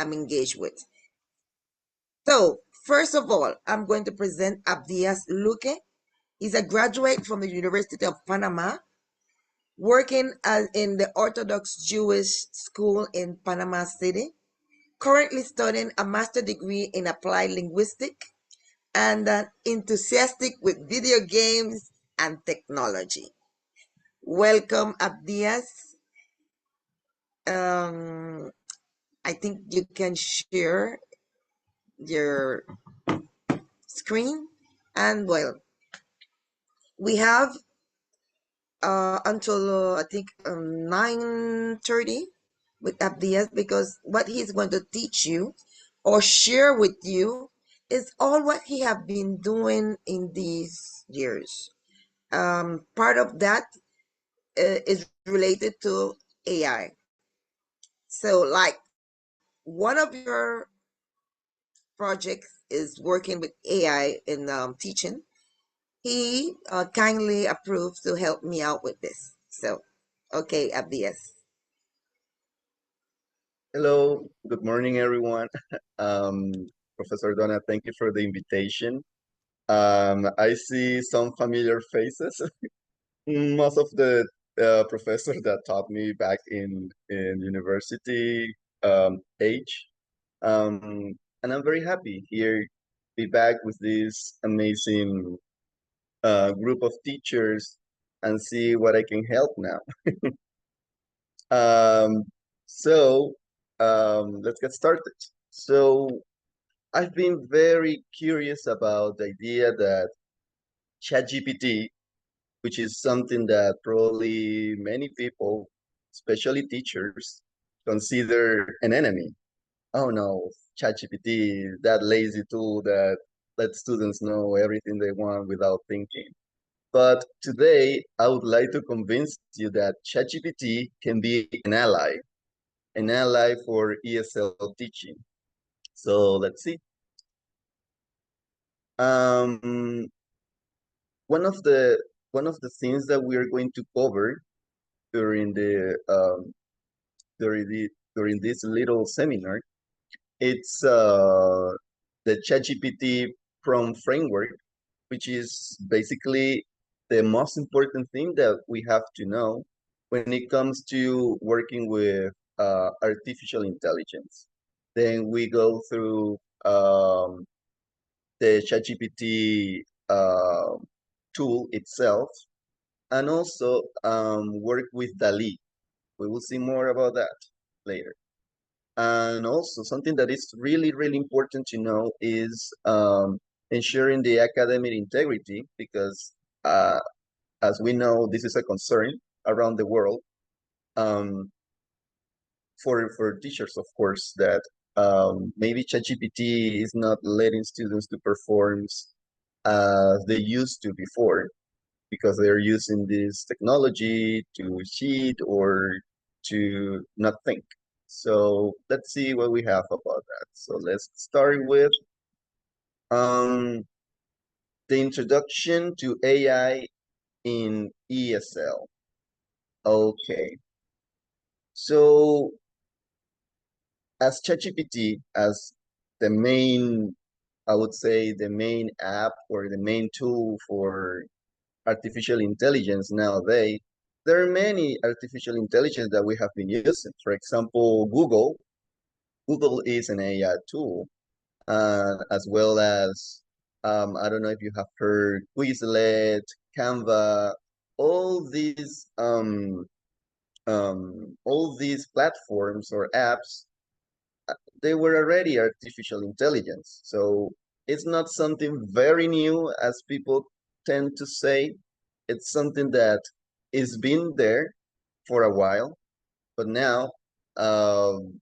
I'm engaged with. So, first of all, I'm going to present Abdias Luque. He's a graduate from the University of Panama, working in the Orthodox Jewish School in Panama City, currently studying a master's degree in applied linguistics, and enthusiastic with video games and technology. Welcome, Abdias. I think you can share your screen, and well, we have until I think 9:30 with Abdias, because what he's going to teach you or share with you is all what he have been doing in these years. Part of that is related to AI. So, like, one of your projects is working with AI in teaching. He kindly approved to help me out with this. So, okay, Abdias. Hello, good morning, everyone. Um, Professor Donna, thank you for the invitation. I see some familiar faces. Most of the professors that taught me back in university age. And I'm very happy here be back with this amazing group of teachers and see what I can help now. Um, so let's get started. So I've been very curious about the idea that ChatGPT, which is something that probably many people, especially teachers, consider an enemy. Oh no, ChatGPT, that lazy tool that lets students know everything they want without thinking. But today, I would like to convince you that ChatGPT can be an ally for ESL teaching. So let's see. Um, one of the one of the things that we are going to cover during the during the during this little seminar, it's the ChatGPT prompt framework, which is basically the most important thing that we have to know when it comes to working with artificial intelligence. Then we go through the ChatGPT tool itself, and also work with DALI. We will see more about that later. And also something that is really, really important to know is ensuring the academic integrity, because as we know, this is a concern around the world um, for teachers, of course, that maybe ChatGPT is not letting students to perform as they used to before, because they're using this technology to cheat or to not think. So let's see what we have about that. So let's start with um, the introduction to AI in ESL. Okay, so as ChatGPT, as the main, I would say the main app or the main tool for artificial intelligence nowadays, there are many artificial intelligence that we have been using. For example, Google. Google is an AI tool, as well as I don't know if you have heard Quizlet, Canva, all these all these platforms or apps, they were already artificial intelligence. So it's not something very new as people tend to say. It's something that is been there for a while, but now um,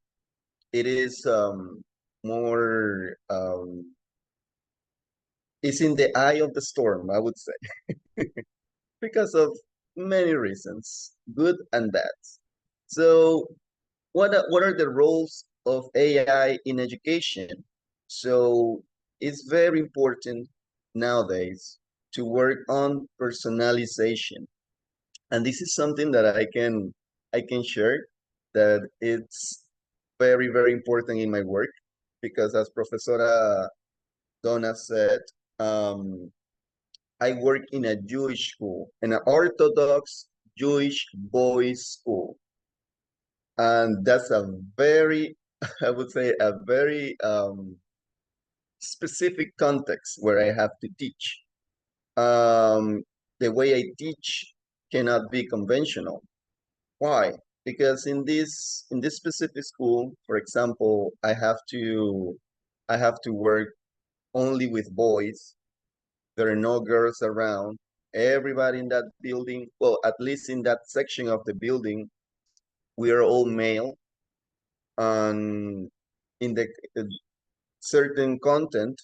it is more it's in the eye of the storm, I would say, because of many reasons, good and bad. So what are the roles of AI in education? So it's very important nowadays to work on personalization. And this is something that I can share that it's very, very important in my work because, as Professora Donna said, um, I work in a Jewish school, in an Orthodox Jewish boys' school. And that's a very, I would say, a very specific context where I have to teach. Um, the way I teach cannot be conventional. Why? Because in this specific school, for example, I have to work only with boys. There are no girls around. Everybody in that building, well, at least in that section of the building, we are all male. And in the certain content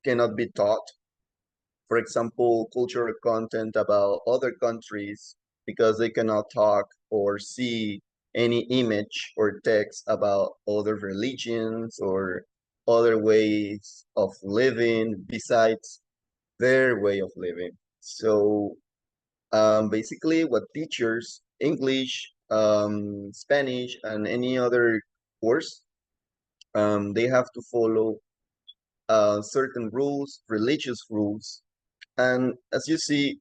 cannot be taught. For example, cultural content about other countries because they cannot talk or see any image or text about other religions or other ways of living besides their way of living. So basically, what teachers, English, Spanish, and any other course, they have to follow certain rules, religious rules. And as you see,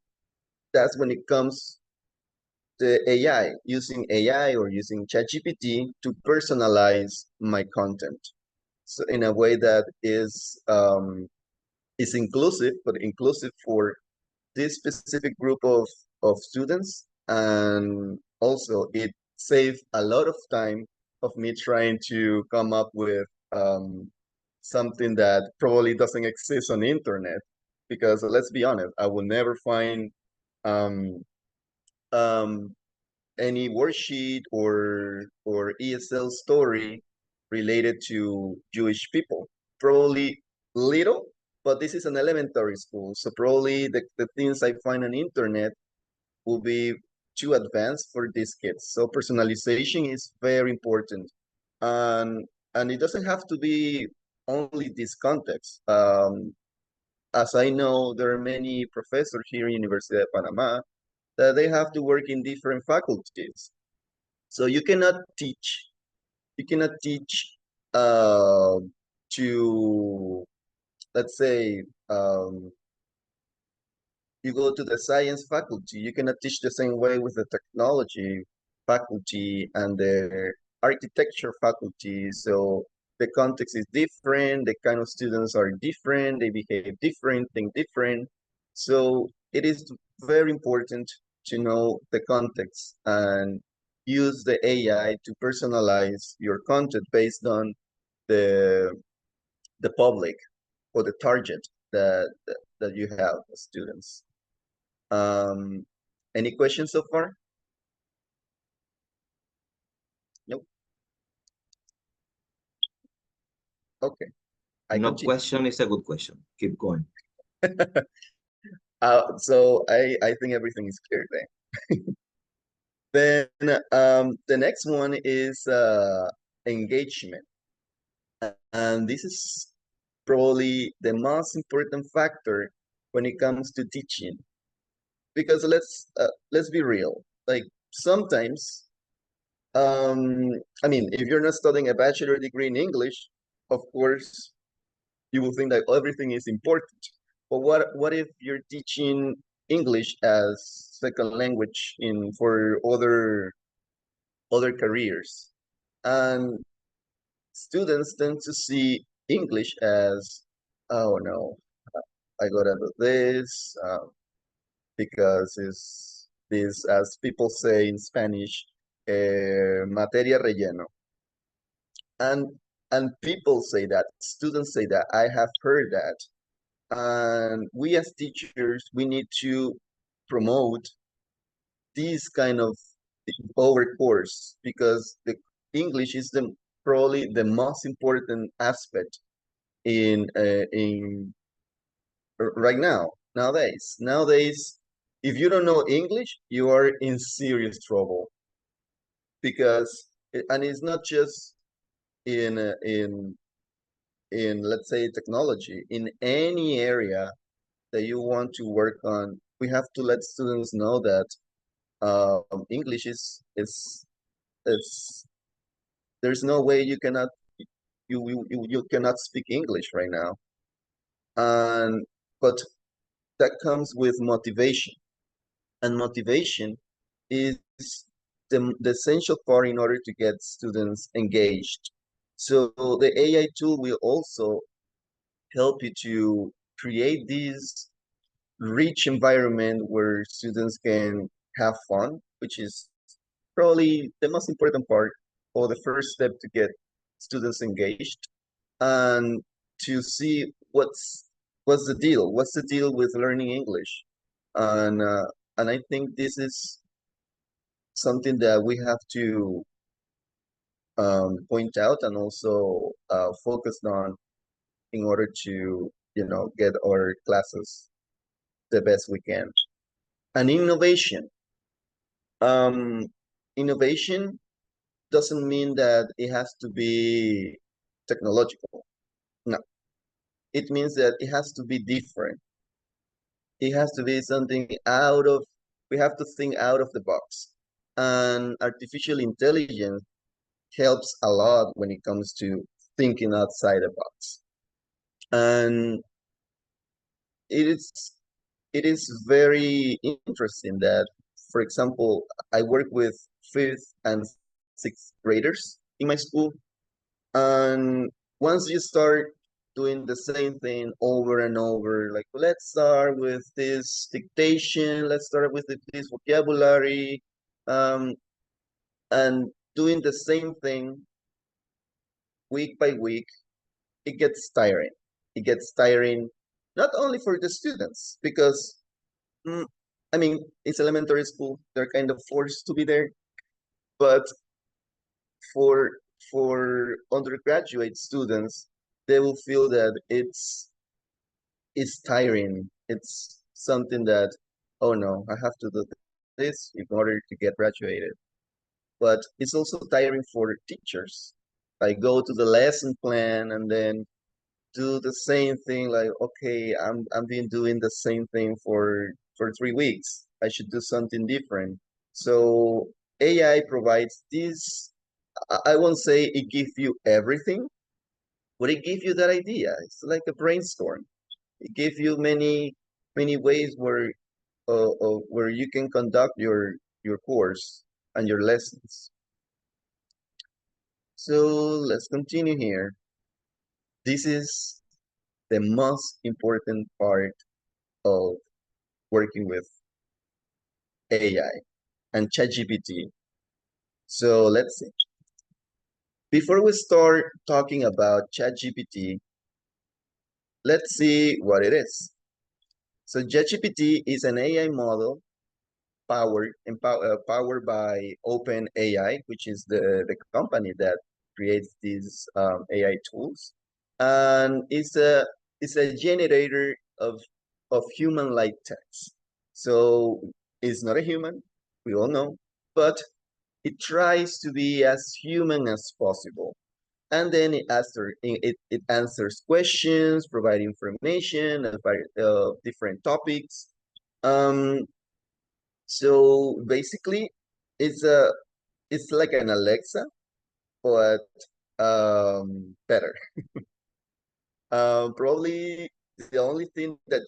that's when it comes to AI, using AI or using ChatGPT to personalize my content. So in a way that is inclusive, but inclusive for this specific group of students. And also it saved a lot of time of me trying to come up with something that probably doesn't exist on the internet. Because let's be honest, I will never find um, um, any worksheet or ESL story related to Jewish people. Probably little, but this is an elementary school, so probably the things I find on internet will be too advanced for these kids. So personalization is very important, and it doesn't have to be only this context. As I know, there are many professors here in University of Panama that they have to work in different faculties. So you cannot teach uh, to, let's say, you go to the science faculty, you cannot teach the same way with the technology faculty and the architecture faculty. So the context is different, the kind of students are different, they behave different, think different. So it is very important to know the context and use the AI to personalize your content based on the the public or the target that you have as students. Um, any questions so far? Nope. Okay, I No continue. question is a good question. Keep going. So I think everything is clear then. Then the next one is engagement, and this is probably the most important factor when it comes to teaching. Because let's be real. Like sometimes, I mean, if you're not studying a bachelor degree in English, of course, you will think that everything is important. But what if you're teaching English as second language in for other careers? And students tend to see English as, oh no, I gotta do this because it's this, as people say in Spanish, materia relleno. And people say that, students say that. I have heard that. And we as teachers, we need to promote this kind of power course because the English is the probably the most important aspect in right now nowadays. If you don't know English, you are in serious trouble because and it's not just in let's say technology. In any area that you want to work on, we have to let students know that English is There's no way you cannot speak English right now. And but that comes with motivation. And motivation is the essential part in order to get students engaged. So the AI tool will also help you to create this rich environment where students can have fun, which is probably the most important part or the first step to get students engaged and to see what's the deal, what's the deal with learning English, and I think this is something that we have to point out and also focus on in order to get our classes the best we can. And innovation. Um, Innovation doesn't mean that it has to be technological. No, it means that it has to be different. It has to be something we have to think out of the box. And artificial intelligence helps a lot when it comes to thinking outside the box. And it is it is very interesting that, for example, I work with fifth and sixth graders in my school, and once you start doing the same thing over and over, like let's start with this dictation, let's start with this vocabulary, um, and doing the same thing week by week, it gets tiring. It gets tiring not only for the students, because mm, I mean, it's elementary school, they're kind of forced to be there, but for for undergraduate students, they will feel that it's tiring. It's something that, oh no, I have to do this in order to get graduated. But it's also tiring for teachers. Like go to the lesson plan and then do the same thing. Like, okay, I'm been doing the same thing for 3 weeks. I should do something different. So AI provides this. I won't say it gives you everything, but it gives you that idea. It's like a brainstorm. It gives you many ways where you can conduct your course and your lessons. So let's continue here. This is the most important part of working with AI and ChatGPT. So let's see. Before we start talking about ChatGPT, let's see what it is. So ChatGPT is an AI model powered by OpenAI, which is the company that creates these AI tools, and it's a generator of human-like text. So it's not a human, we all know, but it tries to be as human as possible. And then it answers questions, provide information about different topics. Um, so basically, it's a it's like an Alexa, but better. Probably the only thing that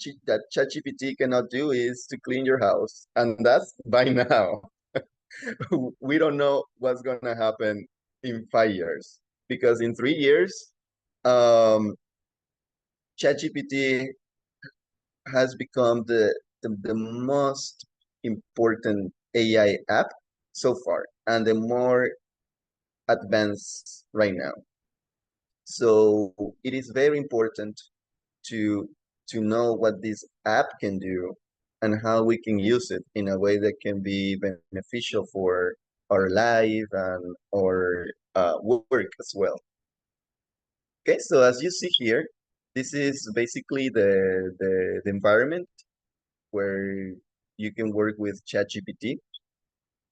ChatGPT cannot do is to clean your house, and that's by now. We don't know what's gonna happen in 5 years, because in 3 years, um, ChatGPT has become the most important AI app so far, and the more advanced right now. So it is very important to to know what this app can do and how we can use it in a way that can be beneficial for our life and our work as well. Okay, so as you see here, this is basically the environment where you can work with ChatGPT.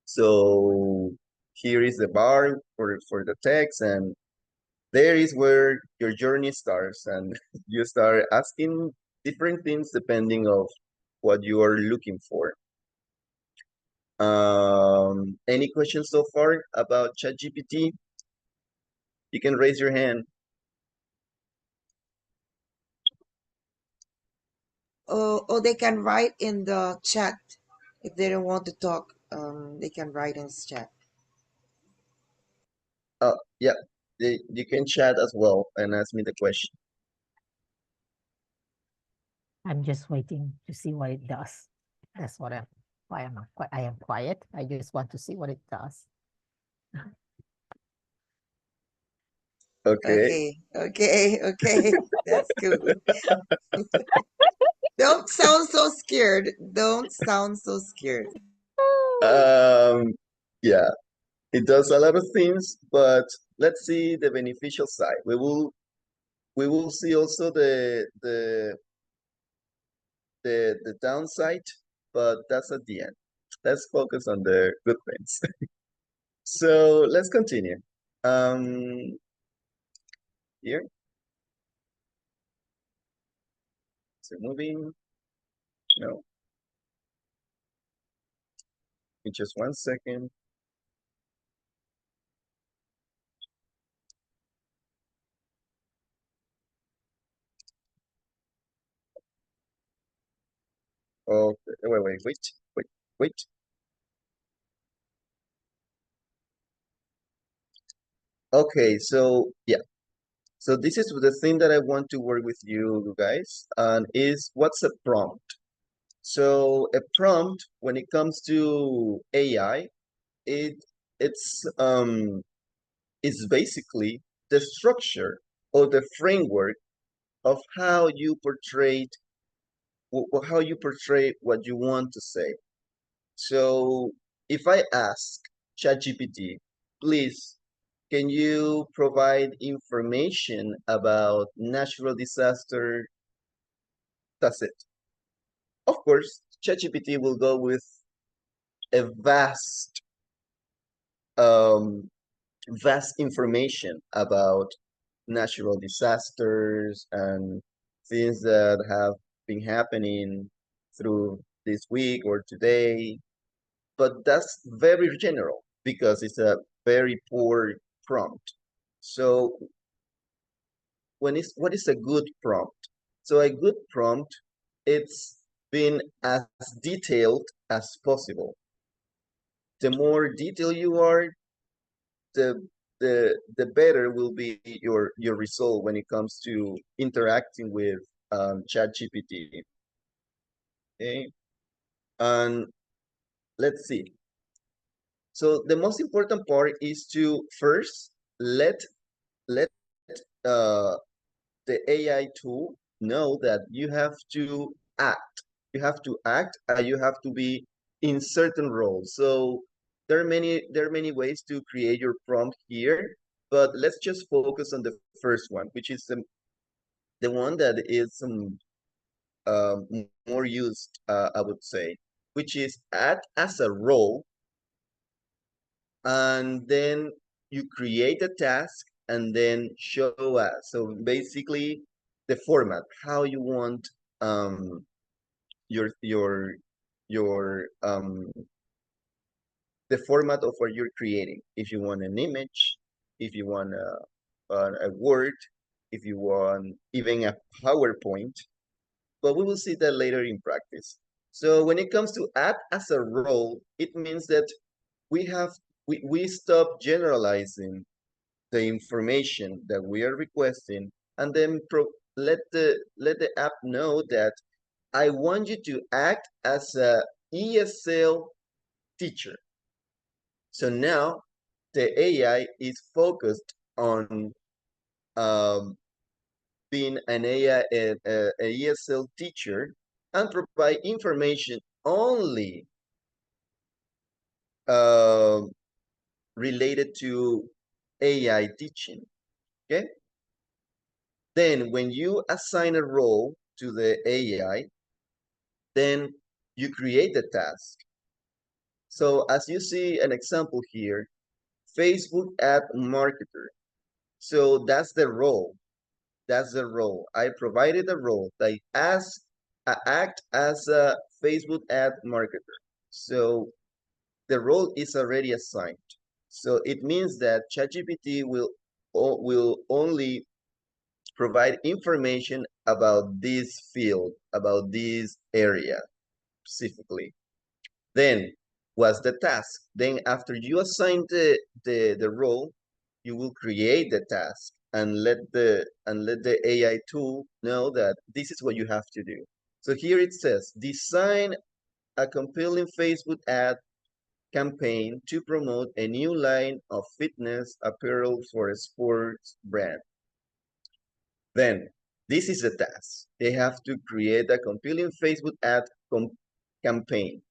So here is the bar for the text, and there is where your journey starts, and you start asking different things depending of what you are looking for. Any questions so far about ChatGPT? You can raise your hand. Or they can write in the chat. If they don't want to talk, they can write in the chat. Yeah, you can chat as well and ask me the question. I'm just waiting to see what it does. That's what I am quiet. I just want to see what it does. Okay. Okay. That's cool. Don't sound so scared. Don't sound so scared. Yeah, it does a lot of things, but let's see the beneficial side. We will see also the downside, but that's at the end. Let's focus on the good things. So let's continue. Here, so moving. No, in just 1 second. Okay, wait. Okay, so yeah. So this is the thing that I want to work with you guys, and is what's a prompt? So a prompt, when it comes to AI, it it's basically the structure or the framework of how you portray what you want to say. So if I ask ChatGPT, please, can you provide information about natural disaster? That's it. Of course, ChatGPT will go with a um, vast information about natural disasters and things that have been happening through this week or today. But that's very general because it's a very poor prompt. So what is a good prompt? So a good prompt, it's been as detailed as possible. The more detailed you are, the the better will be your result when it comes to interacting with ChatGPT. Okay, and let's see. So the most important part is to first let uh, the AI tool know that you have to act. You have to act, and you have to be in certain roles. So there are many ways to create your prompt here, but let's just focus on the first one, which is the one that is more used, I would say, which is act as a role, and then you create a task and then show us. So basically, the format, how you want your your your the format of what you're creating. If you want an image, if you want a word, if you want even a PowerPoint, but we will see that later in practice. So when it comes to act as a role, it means that we have we stop generalizing the information that we are requesting, and then let the app know that I want you to act as a ESL teacher. So now the AI is focused on um, being an AI, a ESL teacher, and provide information only um related to AI teaching. Okay. Then when you assign a role to the AI, then you create a task. So as you see an example here, Facebook ad marketer. So that's the role. That's the role. I provided a role that I act as a Facebook ad marketer. So the role is already assigned. So it means that ChatGPT will will only provide information about this field, about this area specifically. Then what's the task? Then after you assign the role, you will create the task and let the AI tool know that this is what you have to do. So here it says, design a compelling Facebook ad campaign to promote a new line of fitness apparel for a sports brand. Then this is the task. They have to create a compelling Facebook ad campaign.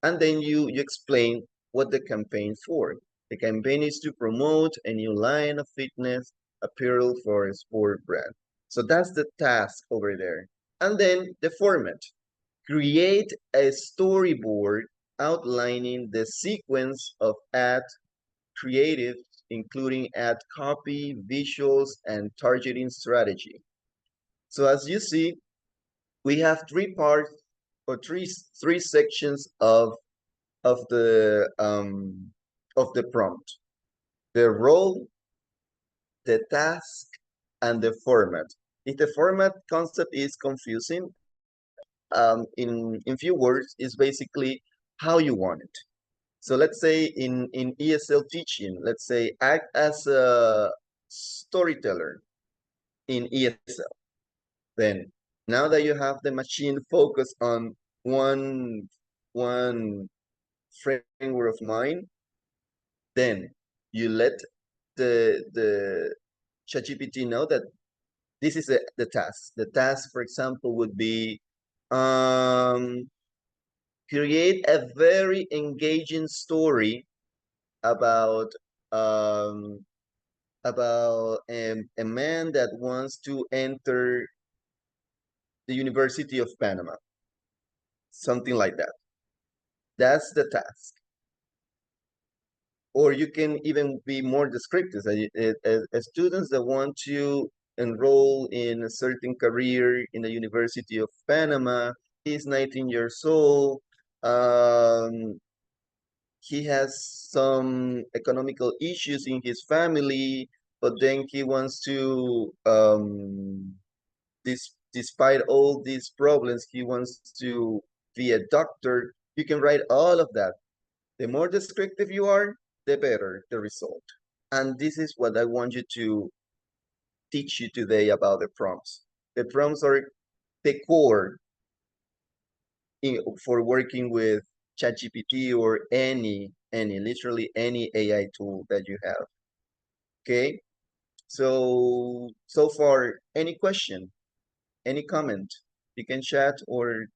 And then you explain what the campaign for. The campaign is to promote a new line of fitness apparel for a sport brand. So that's the task over there. And then the format. Create a storyboard outlining the sequence of ad creative, including ad copy, visuals, and targeting strategy. So as you see, we have three parts or three sections of the prompt: the role, the task, and the format. If the format concept is confusing, in few words, is basically how you want it. So let's say in ESL teaching, let's say act as a storyteller in ESL. Then now that you have the machine focus on one framework of mind, then you let the ChatGPT know that this is the task. The task, for example, would be um, create a very engaging story about um, a man that wants to enter the University of Panama, something like that. That's the task. Or you can even be more descriptive. Students that want to enroll in a certain career in the University of Panama, he's 19 years old. He has some economical issues in his family, but then he wants to, despite all these problems, he wants to be a doctor. You can write all of that. The more descriptive you are, the better the result. And this is what I want you to teach you today about the prompts. The prompts are the core for working with ChatGPT or literally any AI tool that you have. Okay. So far, any question, any comment, you can chat or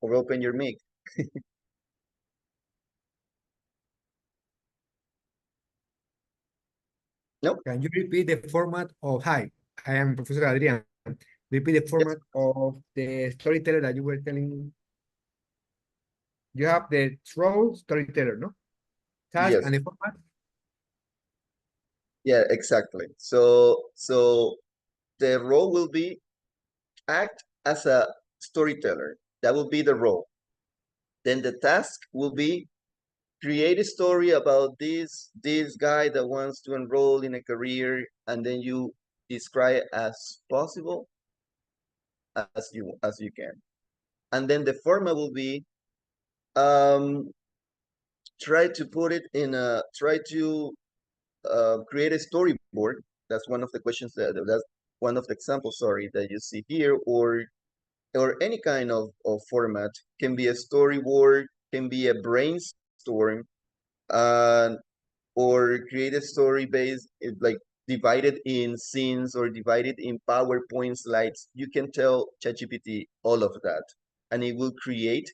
open your mic. No? Can you repeat the format of, hi, I am Professor Adrian. Repeat the Yes. format of the storyteller that you were telling. You have the role storyteller, no? Task Yes. and the format. Yeah, exactly. So the role will be act as a storyteller. That will be the role. Then the task will be create a story about this guy that wants to enroll in a career, and then you describe as possible as you can. And then the format will be try to put it in a try to create a storyboard. That's one of the questions that's one of the examples, sorry, that you see here, or any kind of format. Can be a storyboard, can be a brainstorm, uh, or create a story based like divided in scenes or divided in PowerPoint slides. You can tell ChatGPT all of that, and it will create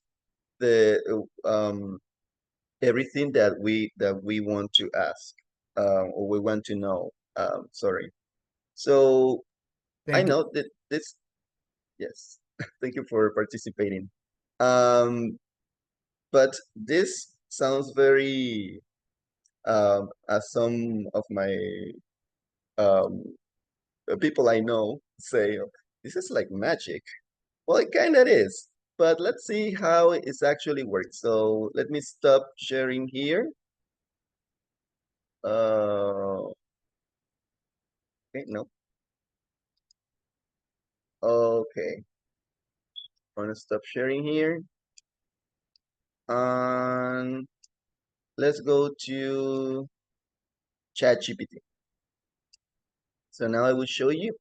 the everything that we want to ask, or we want to know. Sorry. So I Thank you. know that this. Yes. Thank you for participating. Um, but this sounds very, as some of my um, people I know say, this is like magic. Well, it kind of is. But let's see how it's actually works. So let me stop sharing here. Okay, no. Okay. I'm gonna stop sharing here. And let's go to ChatGPT. So now I will show you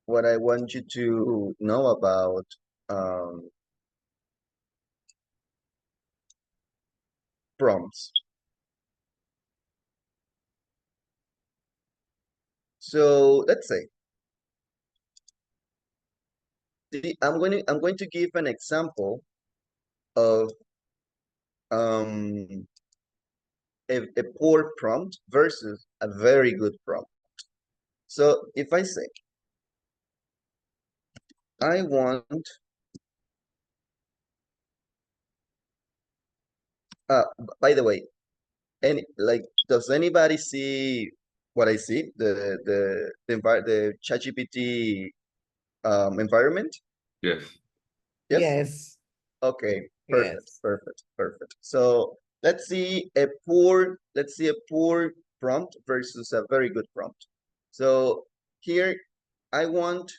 what I want you to know about prompts. So let's say I'm going to give an example of um, a poor prompt versus a very good prompt. So if I say I want by the way, does anybody see what I see? The ChatGPT environment? Yes. Yes? Yes. Okay, perfect, Yes. perfect, perfect. So let's see a poor prompt versus a very good prompt. So here I want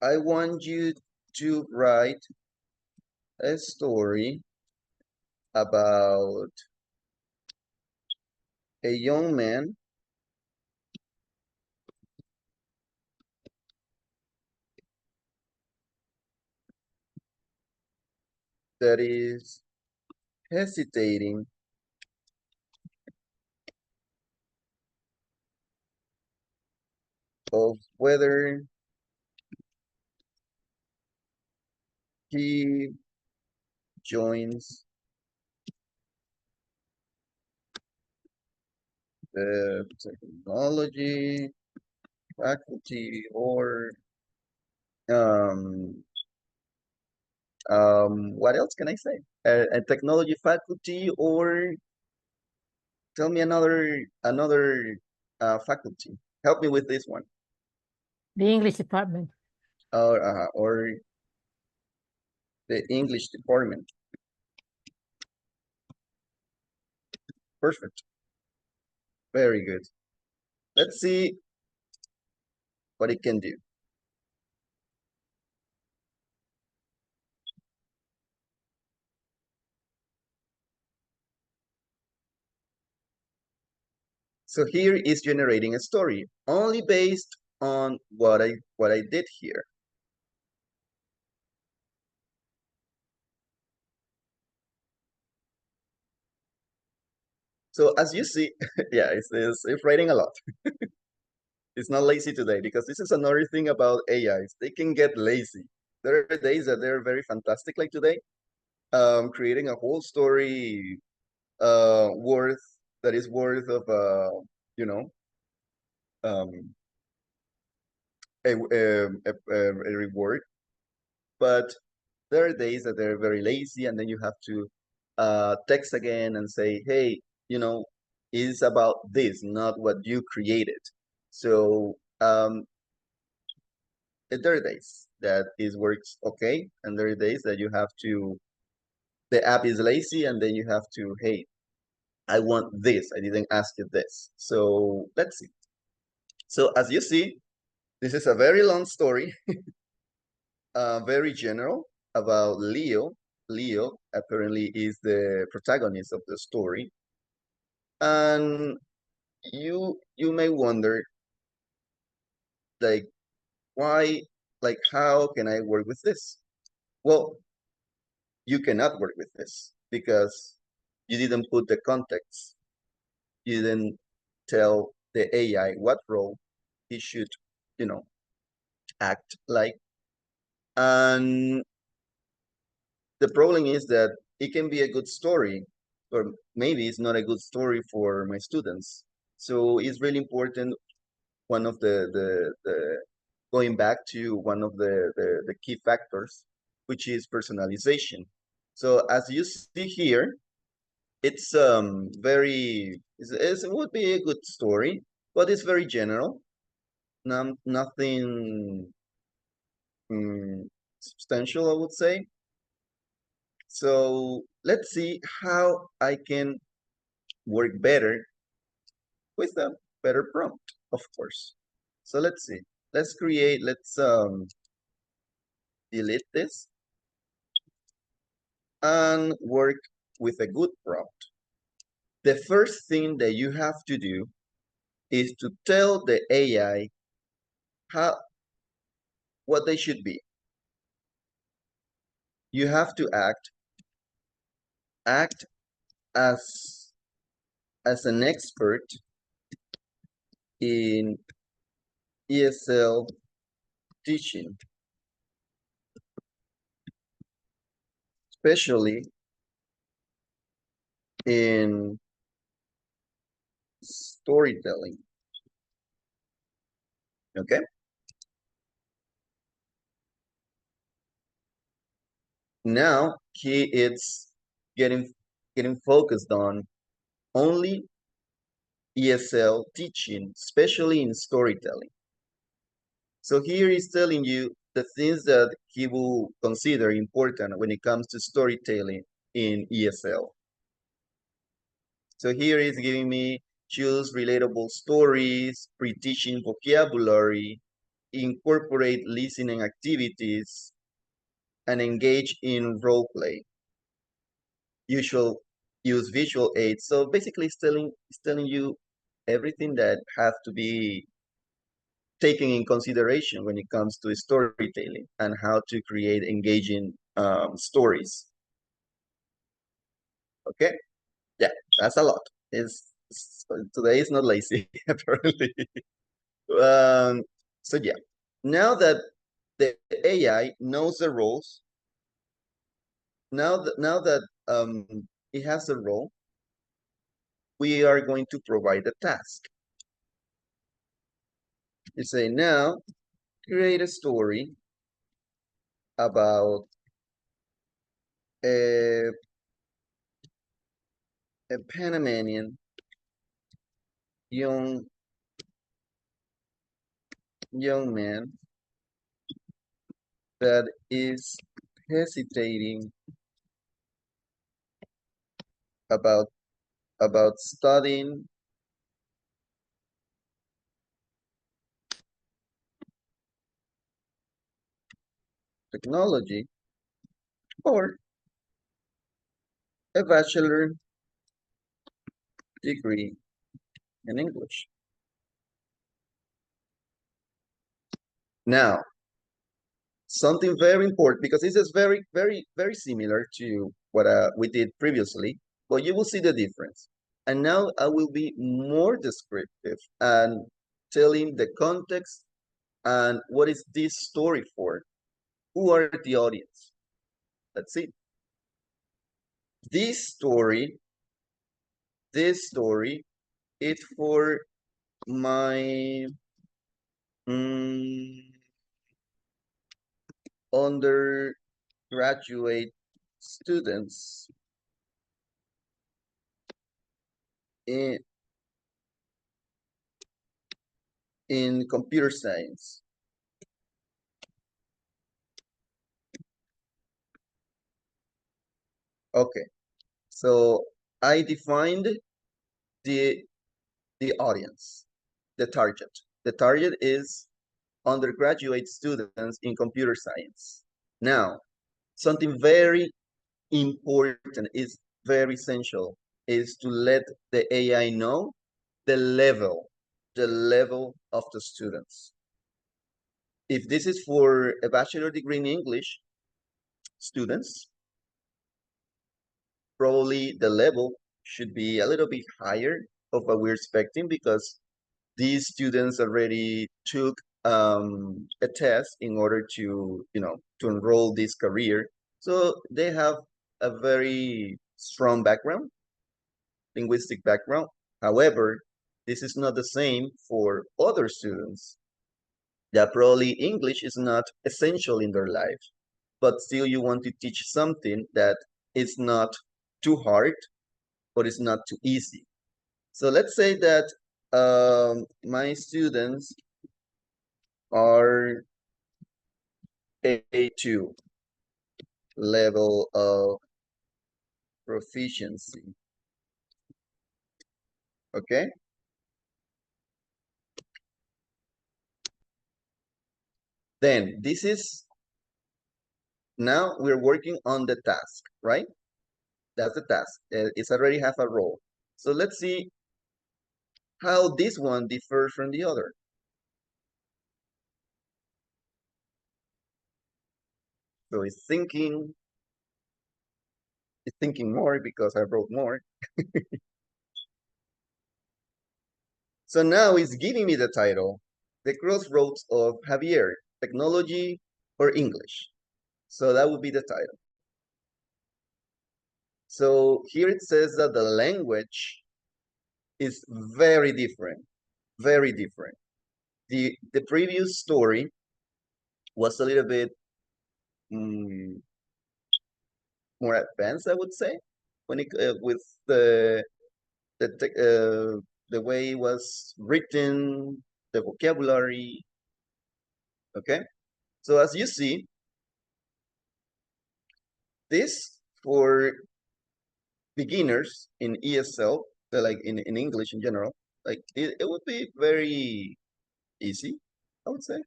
you to write a story about a young man that is hesitating of whether he joins the technology faculty or um, what else can I say? A technology faculty or tell me another faculty. Help me with this one. The English department. Or the English department. Perfect. Very good. Let's see what it can do. So here is generating a story only based on what I did here. So as you see, yeah, it's writing a lot. It's not lazy today because this is another thing about AIs. They can get lazy. There are days that they're very fantastic, like today, creating a whole story worth that is worth of you know um, a reward. But there are days that they're very lazy, and then you have to text again and say, hey, it's about this, not what you created. So there are days that it works okay, and there are days that you have to, the app is lazy, and then you have to, hey, I want this. I didn't ask you this. So let's see. So as you see, this is a very long story, very general about Leo. Leo apparently is the protagonist of the story. And you may wonder, like, why, like, how can I work with this? Well, you cannot work with this because you didn't put the context. You didn't tell the AI what role it should, you know, act like. And the problem is that it can be a good story, or maybe it's not a good story for my students. So it's really important. One of the going back to one of the key factors, which is personalization. So as you see here, it's it would be a good story, but it's very general. Nothing substantial, I would say. So let's see how I can work better with a better prompt, of course. So let's see. Let's delete this and work with a good prompt. The first thing that you have to do is to tell the AI what they should be. You have to act as an expert in ESL teaching, especially in storytelling. Okay. Now he is getting focused on only ESL teaching, especially in storytelling. So here he's telling you the things that he will consider important when it comes to storytelling in ESL. So here he's giving me choose relatable stories, pre-teaching vocabulary, incorporate listening activities, and engage in role play. Use visual aids. So basically it's telling you everything that have to be taken in consideration when it comes to storytelling and how to create engaging stories. Okay, yeah, that's a lot. Today is not lazy apparently. So yeah, now that the AI knows the roles, now that it has a role, we are going to provide a task. You say now create a story about a Panamanian young man that is hesitating about studying technology or a bachelor degree in English. Now, something very important, because this is very, very, very similar to what we did previously, but you will see the difference. And now I will be more descriptive and telling the context and what is this story for? Who are the audience? Let's see. This story is for my undergraduate students in computer science. Okay, so I defined the audience, the target. The target is undergraduate students in computer science. Now, something very important is very essential is to let the AI know the level of the students. If this is for a bachelor degree in English students, probably the level should be a little bit higher of what we're expecting because these students already took a test in order to, to enroll this career. So they have a very strong background, linguistic background. However, this is not the same for other students that probably English is not essential in their life, but still you want to teach something that is not too hard, but it's not too easy. So let's say that my students are A2 level of proficiency. Okay. Then this is, now we're working on the task, right? That's the task. It's already have a role. So let's see how this one differs from the other. So it's thinking more because I wrote more. So now it's giving me the title, The Crossroads of Javier, Technology or English. So that would be the title. So here it says that the language is very different, very different. The previous story was a little bit more advanced, I would say, when it with the the way it was written, the vocabulary. Okay, so as you see, this for beginners in ESL, like in English in general, like it would be very easy, I would say.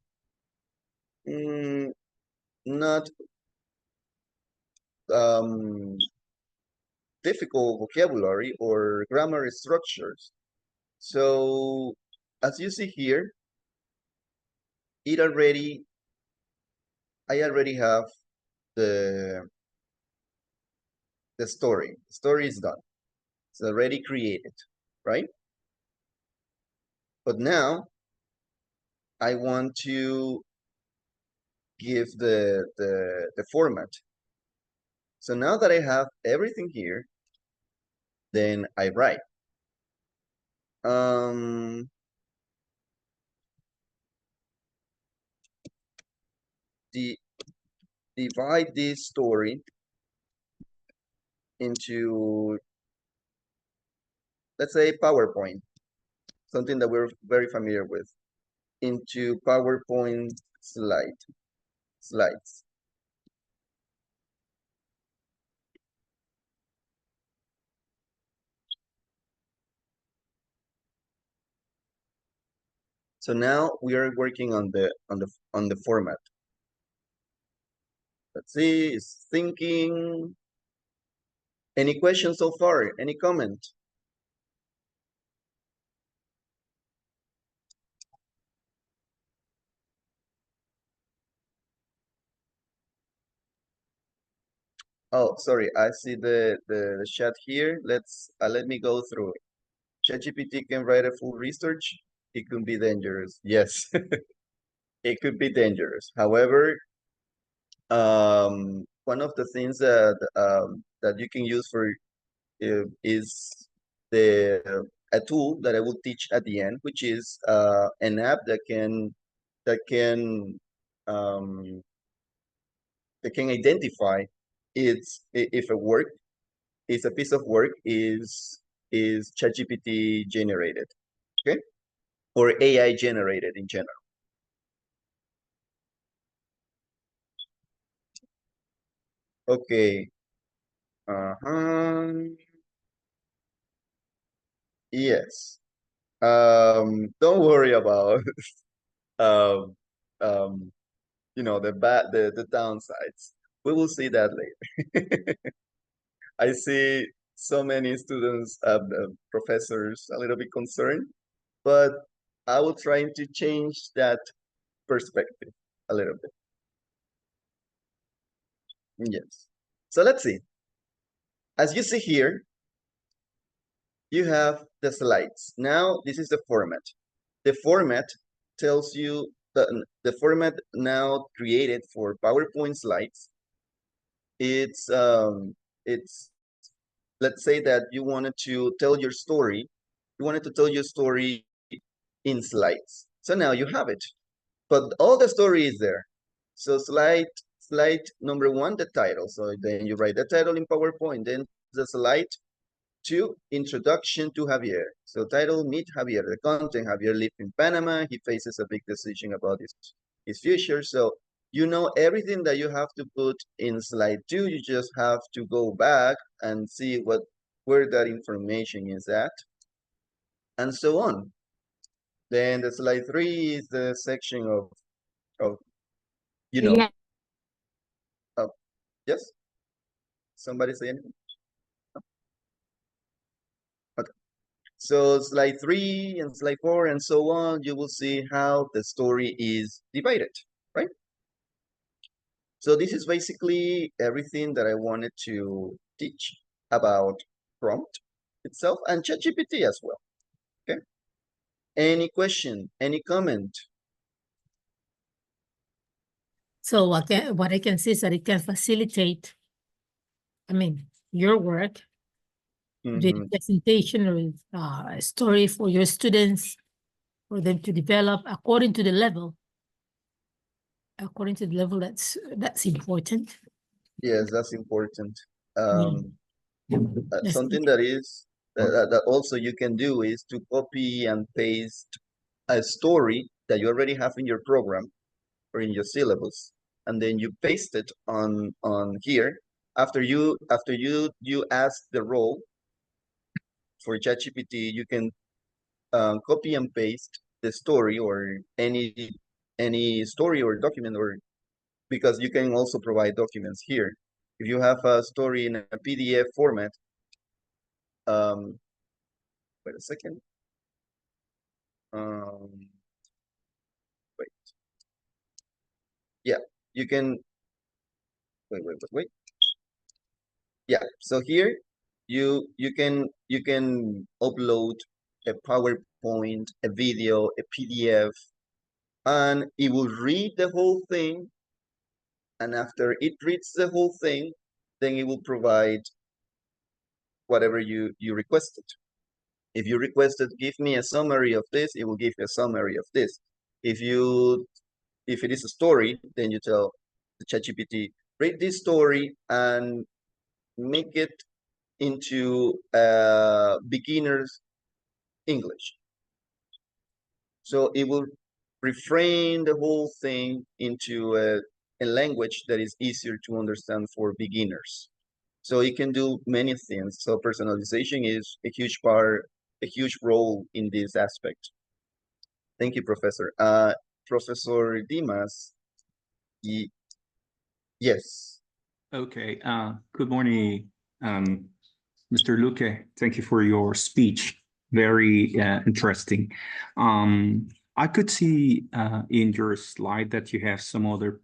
Not difficult vocabulary or grammar structures. So as you see here, it already, I already have the story. The story is done. It's already created, right? But now I want to give the format. So now that I have everything here, then I write. The divide this story into, let's say, PowerPoint, something that we're very familiar with, into PowerPoint slides. So now we are working on the format. Let's see, it's thinking. Any questions so far? Any comment? Oh, sorry, I see the chat here. Let me go through it. ChatGPT can write a full research. It could be dangerous. Yes, it could be dangerous. However, one of the things that you can use for is a tool that I will teach at the end, which is an app that can um, identify if a work is a piece of work is ChatGPT generated, okay, or AI generated in general. Okay. Yes. Don't worry about um um the downsides. We will see that later. I see so many students, professors, a little bit concerned, but I will try to change that perspective a little bit. Yes. So let's see. As you see here, you have the slides. Now this is the format. The format tells you the format now created for PowerPoint slides. It's let's say that you wanted to tell your story. You wanted to tell your story in slides. So now you have it, but all the story is there. So slide number one, the title. So then you write the title in PowerPoint. Then the slide two, introduction to Javier. So title, meet Javier. The content, Javier lived in Panama. He faces a big decision about his future. So you know everything that you have to put in slide two. You just have to go back and see where that information is at, and so on. Then the slide 3 is the section of you know. Yeah. Yes. Somebody say anything? Okay. So slide 3 and slide 4 and so on, you will see how the story is divided, right? So this is basically everything that I wanted to teach about prompt itself and ChatGPT as well. Okay. Any question? Any comment? So what I can see is that it can facilitate, I mean, your work, the presentation or a story for your students, for them to develop according to the level that's important. Yes, that's important. That's Something that is that also you can do is to copy and paste a story that you already have in your program or in your syllabus, and then you paste it on here. After you ask the role for ChatGPT, you can copy and paste the story or any story or document, or because you can also provide documents here. If you have a story in a PDF format, wait a second. Um, wait. Yeah, you can. Wait. Yeah. So here, you can upload a PowerPoint, a video, a PDF, and it will read the whole thing. And after it reads the whole thing, then it will provide whatever you requested. If you requested, give me a summary of this, it will give you a summary of this. If it is a story, then you tell the ChatGPT, read this story and make it into beginner's English. So it will reframe the whole thing into a language that is easier to understand for beginners. So it can do many things. So personalization is a huge role in this aspect. Thank you, Professor. Professor Dimas, yes. Okay. Good morning, Mr. Luque. Thank you for your speech. Very interesting. I could see in your slide that you have some other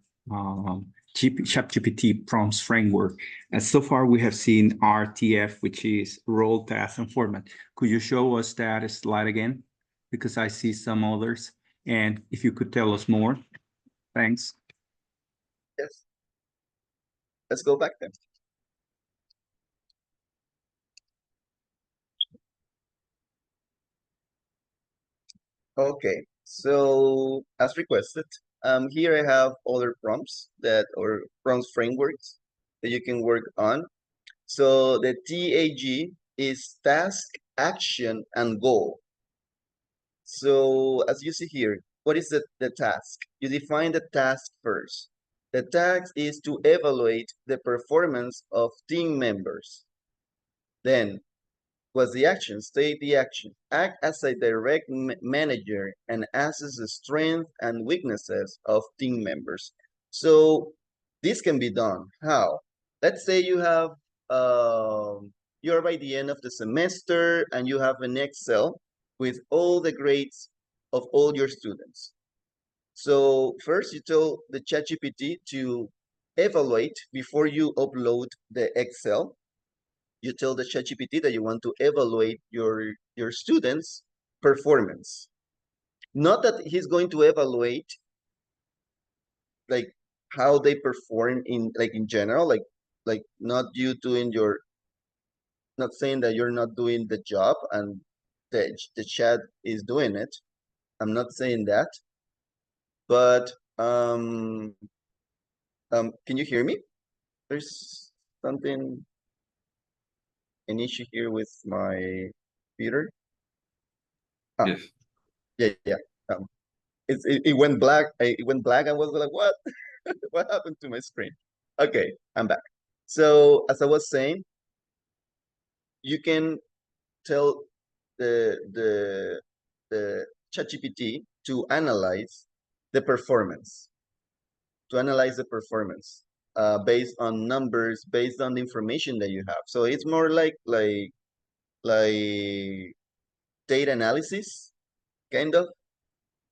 ChatGPT prompts framework. And so far, we have seen RTF, which is role, task, and format. Could you show us that slide again? Because I see some others. And if you could tell us more, thanks. Yes. Let's go back then. Okay, so as requested, here I have other prompts or prompts frameworks that you can work on. So the TAG is task, action, and goal. So as you see here, what is the task? You define the task first. The task is to evaluate the performance of team members. Then, what's the action? State the action. Act as a direct manager and assess the strengths and weaknesses of team members. So this can be done. How? Let's say you're by the end of the semester and you have an Excel with all the grades of all your students. So first you tell the ChatGPT to evaluate before you upload the Excel. You tell the ChatGPT that you want to evaluate your students' performance. Not that he's going to evaluate like how they perform in general, like not you doing not saying that you're not doing the job and the chat is doing it. I'm not saying that, but can you hear me? There's something an issue here with my computer. Yes. Yeah. It went black. It went black. I was like, what? What happened to my screen? Okay, I'm back. So as I was saying, you can tell the ChatGPT to analyze the performance, based on numbers, based on the information that you have. So it's more like data analysis, kind of.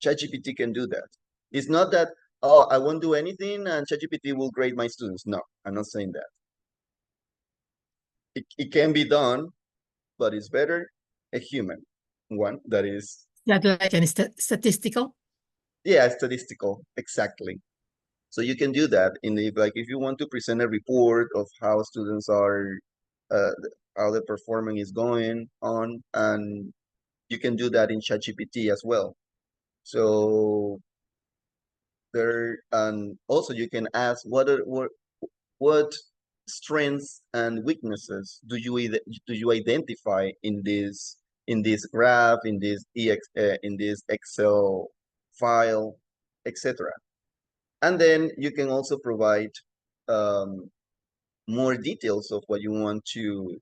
ChatGPT can do that. It's not that, oh, I won't do anything and ChatGPT will grade my students. No, I'm not saying that. It can be done, but it's better a human one that is. That like an statistical? Yeah, statistical, exactly. So you can do that in the, like, if you want to present a report of how students are, uh, how the performing is going on, and you can do that in ChatGPT as well. So there, and also you can ask what strengths and weaknesses do you identify in this graph, in this Excel file, etc. And then you can also provide um, more details of what you want to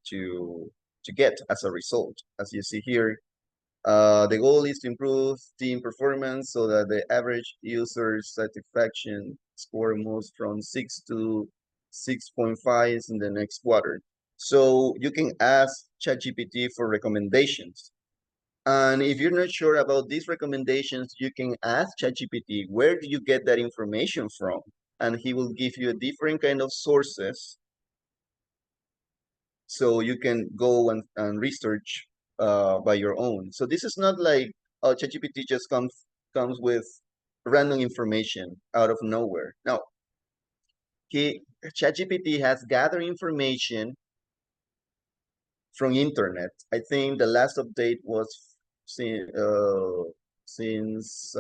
get as a result. As you see here, the goal is to improve team performance so that the average user satisfaction score moves from 6 to 6.5 in the next quarter. So you can ask ChatGPT for recommendations. And if you're not sure about these recommendations, you can ask ChatGPT, where do you get that information from? And he will give you a different kind of sources. So you can go and research by your own. So this is not like, oh, ChatGPT just comes with random information out of nowhere. No, ChatGPT has gathered information from internet. I think the last update was since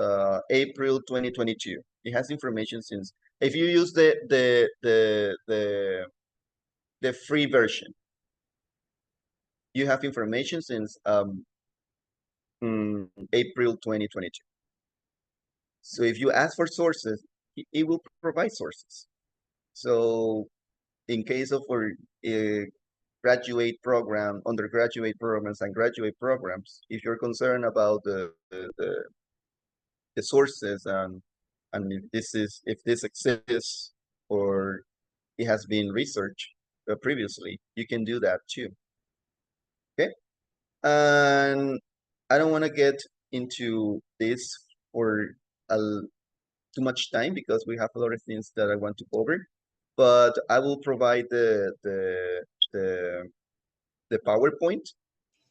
April 2022. It has information since. If you use the free version, you have information since April 2022. So if you ask for sources, it will provide sources. So in case of for graduate program, undergraduate programs, and graduate programs, if you're concerned about the sources and if this exists or it has been researched previously, you can do that too. Okay, and I don't want to get into this for too much time because we have a lot of things that I want to cover, but I will provide the PowerPoint.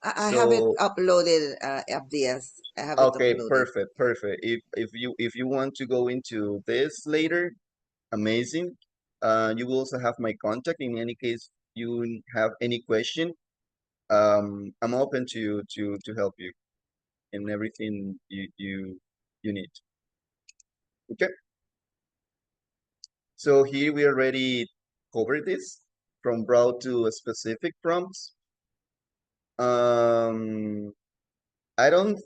I have it So uploaded, FDS. I have it okay, uploaded. perfect. If you want to go into this later, amazing. You will also have my contact in any case you have any question. I'm open to help you in everything you need. Okay. So here we already covered this from broad to specific prompts. I don't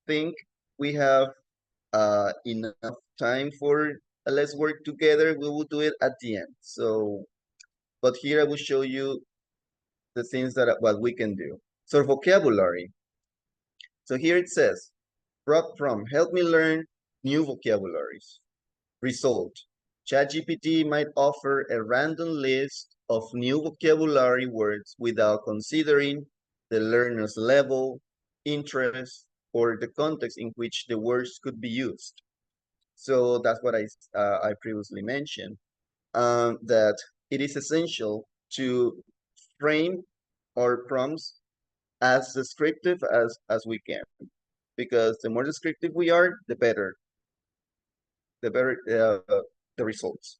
think we have enough time for let's work together. We will do it at the end. So, but here I will show you the things that what we can do. So vocabulary. So here it says, broad prompt, help me learn new vocabularies. Result, ChatGPT might offer a random list of new vocabulary words without considering the learner's level, interest, or the context in which the words could be used. So that's what I previously mentioned, that it is essential to frame our prompts as descriptive as we can, because the more descriptive we are, the better the results.